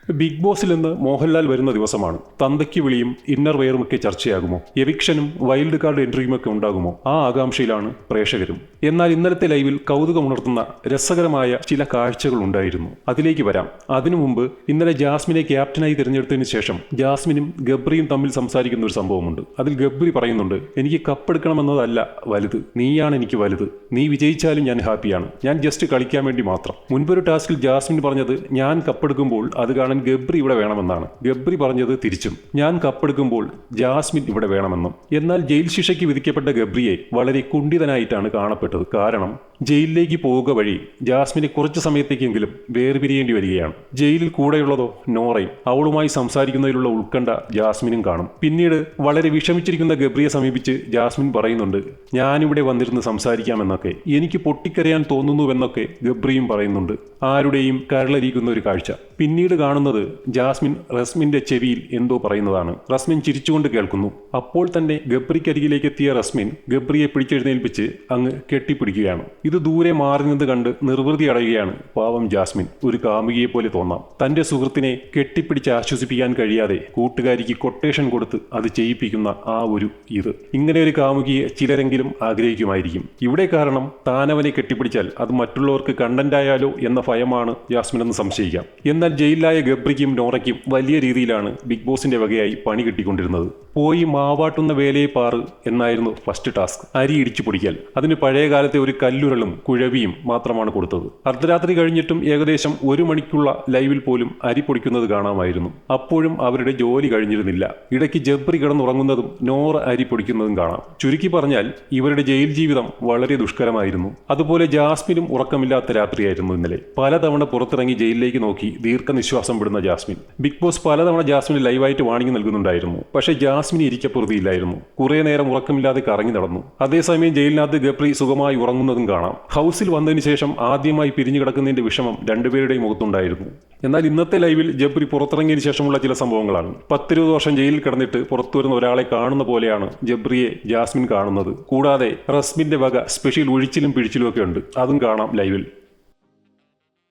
Big ബോസിൽ നിന്ന് മോഹൻലാൽ വരുന്ന ദിവസമാണ്. തന്തയ്ക്ക് വിളിയും ഇന്നർ വെയറുമൊക്കെ ചർച്ചയാകുമോ? എവിക്ഷനും വൈൽഡ് കാർഡ് എൻട്രിയുമൊക്കെ ഉണ്ടാകുമോ? ആ ആകാംക്ഷയിലാണ് പ്രേക്ഷകരും. എന്നാൽ ഇന്നലത്തെ ലൈവിൽ കൗതുകമുണർത്തുന്ന രസകരമായ ചില കാഴ്ചകൾ ഉണ്ടായിരുന്നു. അതിലേക്ക് വരാം. അതിനു മുമ്പ് ഇന്നലെ ജാസ്മിനെ ക്യാപ്റ്റനായി തിരഞ്ഞെടുത്തതിന് ശേഷം ജാസ്മിനും ഗബ്രിയും തമ്മിൽ സംസാരിക്കുന്ന ഒരു സംഭവമുണ്ട്. അതിൽ ഗബ്രി പറയുന്നുണ്ട്, എനിക്ക് കപ്പെടുക്കണമെന്നതല്ല വലുത്, നീയാണ് എനിക്ക് വലുത്. നീ വിജയിച്ചാലും ഞാൻ ഹാപ്പിയാണ്. ഞാൻ ജസ്റ്റ് കളിക്കാൻ വേണ്ടി മാത്രം. മുൻപൊരു ടാസ്കിൽ ജാസ്മിൻ പറഞ്ഞത് ഞാൻ കപ്പെടുക്കുമ്പോൾ അത് കാണാൻ ഗബ്രി ഇവിടെ വേണമെന്നാണ്. ഗബ്രി പറഞ്ഞത് തിരിച്ചും, ഞാൻ കപ്പെടുക്കുമ്പോൾ ജാസ്മിൻ ഇവിടെ വേണമെന്നും. എന്നാൽ ജയിൽ ശിക്ഷയ്ക്ക് വിധിക്കപ്പെട്ട ഗബ്രിയെ വളരെ കുണ്ഠിതനായിട്ടാണ് കാണപ്പെട്ടത്. കാരണം ജയിലിലേക്ക് പോവുക വഴി ജാസ്മിനെ കുറച്ചു സമയത്തേക്കെങ്കിലും വേർപിരിയേണ്ടി വരികയാണ്. ജയിലിൽ കൂടെയുള്ളതോ നോറയും. അവളുമായി സംസാരിക്കുന്നതിലുള്ള ഉത്കണ്ഠ ജാസ്മിനും കാണും. പിന്നീട് വളരെ വിഷമിച്ചിരിക്കുന്ന ഗബ്രിയെ സമീപിച്ച് ജാസ്മിൻ പറയുന്നുണ്ട്, ഞാനിവിടെ വന്നിരുന്ന് സംസാരിക്കാമെന്നൊക്കെ, എനിക്ക് പൊട്ടിക്കരയാൻ തോന്നുന്നുവെന്നൊക്കെ ഗബ്രിയും പറയുന്നുണ്ട്. ആരുടെയും കരളരിക്കുന്ന ഒരു കാഴ്ച. പിന്നീട് കാണുന്നത് ജാസ്മിൻ റസ്മിന്റെ ചെവിയിൽ എന്തോ പറയുന്നതാണ്. റസ്മിൻ ചിരിച്ചുകൊണ്ട് കേൾക്കുന്നു. അപ്പോൾ തന്നെ ഗബ്രിക്കരികിലേക്ക് എത്തിയ റസ്മിൻ ഗബ്രിയെ പിടിച്ചെഴുന്നേൽപ്പിച്ച് അങ്ങ് കെട്ടിപ്പിടിക്കുകയാണ്. ഇത് ദൂരെ മാറി നിന്ന് കണ്ട് നിർവൃതി അടയുകയാണ് പാവം ജാസ്മിൻ. ഒരു കാമുകിയെ പോലെ തോന്നാം. തന്റെ സുഹൃത്തിനെ കെട്ടിപ്പിടിച്ച് ആശ്വസിപ്പിക്കാൻ കഴിയാതെ കൂട്ടുകാരിക്ക് കൊട്ടേഷൻ കൊടുത്ത് അത് ചെയ്യിപ്പിക്കുന്ന ആ ഒരു ഇത്. ഇങ്ങനെ ഒരു കാമുകിയെ ചിലരെങ്കിലും ആഗ്രഹിക്കുമായിരിക്കും. ഇവിടെ കാരണം താനവനെ കെട്ടിപ്പിടിച്ചാൽ അത് മറ്റുള്ളവർക്ക് കണ്ടന്റായാലോ എന്ന ഭയമാണ് ജാസ്മിനെന്ന് സംശയിക്കാം. എന്നാൽ ജയിലിലായ ഗബ്രിക്കും നോറയ്ക്കും വലിയ രീതിയിലാണ് ബിഗ് ബോസിന്റെ വകയായി പണി കിട്ടിക്കൊണ്ടിരുന്നത്. പോയി മാവാട്ടുന്ന വേലയെ പാറ് എന്നായിരുന്നു ഫസ്റ്റ് ടാസ്ക്. അരി ഇടിച്ചു പൊടിക്കൽ. അതിന് പഴയ കാലത്തെ ഒരു കല്ലുരളും കുഴവിയും മാത്രമാണ് കൊടുത്തത്. അർദ്ധരാത്രി കഴിഞ്ഞിട്ടും ഏകദേശം 1 മണിക്കുള്ള ലൈവിൽ പോലും അരി പൊടിക്കുന്നത് കാണാമായിരുന്നു. അപ്പോഴും അവരുടെ ജോലി കഴിഞ്ഞിരുന്നില്ല. ഇടയ്ക്ക് ജബ്രി കിടന്നുറങ്ങുന്നതും നോറ അരി പൊടിക്കുന്നതും കാണാം. ചുരുക്കി പറഞ്ഞാൽ ഇവരുടെ ജയിൽ ജീവിതം വളരെ ദുഷ്കരമായിരുന്നു. അതുപോലെ ജാസ്മിനും ഉറക്കമില്ലാത്ത രാത്രിയായിരുന്നു ഇന്നലെ. പലതവണ പുറത്തിറങ്ങി ജയിലിലേക്ക് നോക്കി ദീർഘനിശ്വാസം വിടുന്ന ജാസ്മിൻ. ബിഗ് ബോസ് പലതവണ ജാസ്മിന് ലൈവായിട്ട് വാണിംഗ് നൽകുന്നുണ്ടായിരുന്നു. പക്ഷേ ജാസ്മിന് ഇരിക്കപ്പുറതിയില്ലായിരുന്നു. കുറെ നേരം ഉറക്കമില്ലാതെ കറങ്ങി നടന്നു. അതേസമയം ജയിലിനകത്ത് ഗബ്രി സുഖമായി ഉറങ്ങുന്നതും കാണാം. ഹൗസിൽ വന്നതിന് ശേഷം ആദ്യമായി പിരിഞ്ഞു കിടക്കുന്നതിന്റെ വിഷമം രണ്ടുപേരുടെയും മുഖത്തുണ്ടായിരുന്നു. എന്നാൽ ഇന്നത്തെ ലൈവിൽ ജബ്രി പുറത്തിറങ്ങിയതിനു ശേഷമുള്ള ചില സംഭവങ്ങളാണ്. 10-20 വർഷം ജയിലിൽ കിടന്നിട്ട് പുറത്തു വരുന്ന ഒരാളെ കാണുന്ന പോലെയാണ് ജബ്രിയെ ജാസ്മിൻ കാണുന്നത്. കൂടാതെ റസ്മിന്റെ വക സ്പെഷ്യൽ ഒഴിച്ചിലും പിഴിച്ചിലും ഒക്കെ ഉണ്ട്. അതും കാണാം ലൈവിൽ.